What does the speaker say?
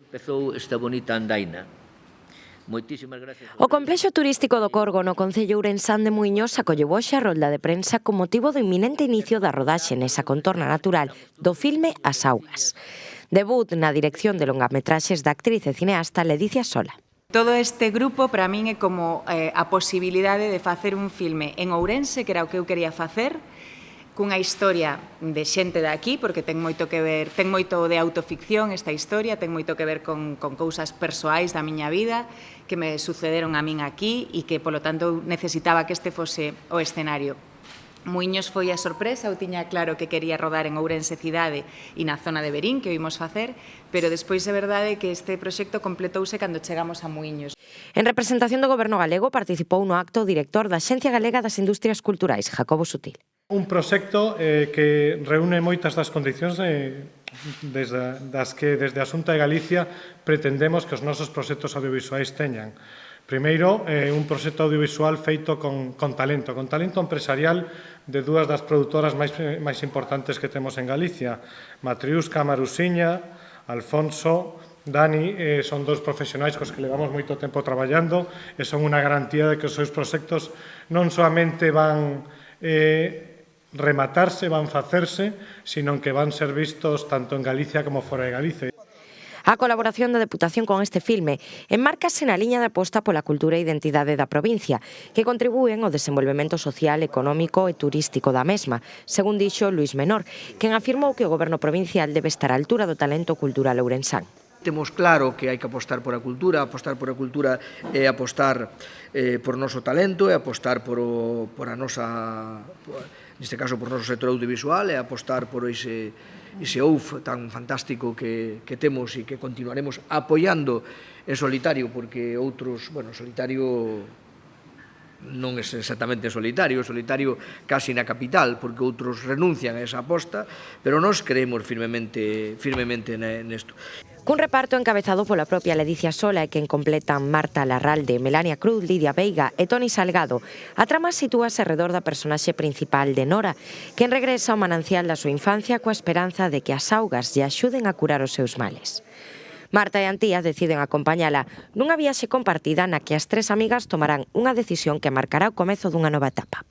Empezou esta bonita andaina. Moitísimas gracias. O complexo turístico do Corgo no concello ourensán de Muiños acolleu hoxe a rolda de prensa con motivo do inminente inicio da rodaxe nesa contorna natural do filme As Augas. Debut na dirección de longametraxes da actriz e cineasta Ledicia Sola. Todo este grupo para min é como a posibilidade de facer un filme en Ourense, que era o que eu quería facer, cunha historia de xente de aquí, porque ten moito que ver, ten moito de autoficción esta historia, ten moito que ver con cousas persoais da miña vida que me sucederon a min aquí e que, polo tanto, necesitaba que este fose o escenario. Muiños foi a sorpresa, eu tiña claro que quería rodar en Ourense cidade e na zona de Verín, que o imos facer, pero despois é verdade que este proxecto completouse cando chegamos a Muiños. En representación do Goberno galego participou no acto o director da Axencia Galega das Industrias Culturais, Jacobo Sutil. Un proxecto que reúne moitas das condicións das que desde a Xunta de Galicia pretendemos que os nosos proxectos audiovisuais teñan. Primeiro, un proxecto audiovisual feito con talento empresarial de dúas das produtoras máis importantes que temos en Galicia, Matriusca, Marusiña, Alfonso, Dani, son dos profesionais cos que levamos moito tempo traballando e son unha garantía de que os seus proxectos non soamente van rematarse, van facerse, sino que van ser vistos tanto en Galicia como fora de Galicia. A colaboración da Deputación con este filme enmárcase na liña de aposta pola cultura e identidade da provincia, que contribúen ao desenvolvemento social, económico e turístico da mesma, según dixo Luís Menor, quen afirmou que o Goberno provincial debe estar á altura do talento cultural ourensán. Temos claro que hai que apostar por a cultura é apostar por noso talento, é apostar por a nosa, neste caso por noso sector audiovisual, é apostar por ese OUF tan fantástico que temos e que continuaremos apoiando en solitario, porque outros, bueno, solitario non é exactamente solitario casi na capital, porque outros renuncian a esa aposta, pero nós creemos firmemente nesto. Cun reparto encabezado pola propia Ledicia Sola e quen completan Marta Larralde, Melania Cruz, Lidia Veiga e Toni Salgado, a trama sitúase arredor da personaxe principal de Nora, quen regresa ao manancial da súa infancia coa esperanza de que as augas lle axuden a curar os seus males. Marta e Antía deciden acompañala nunha viaxe compartida na que as tres amigas tomarán unha decisión que marcará o comezo dunha nova etapa.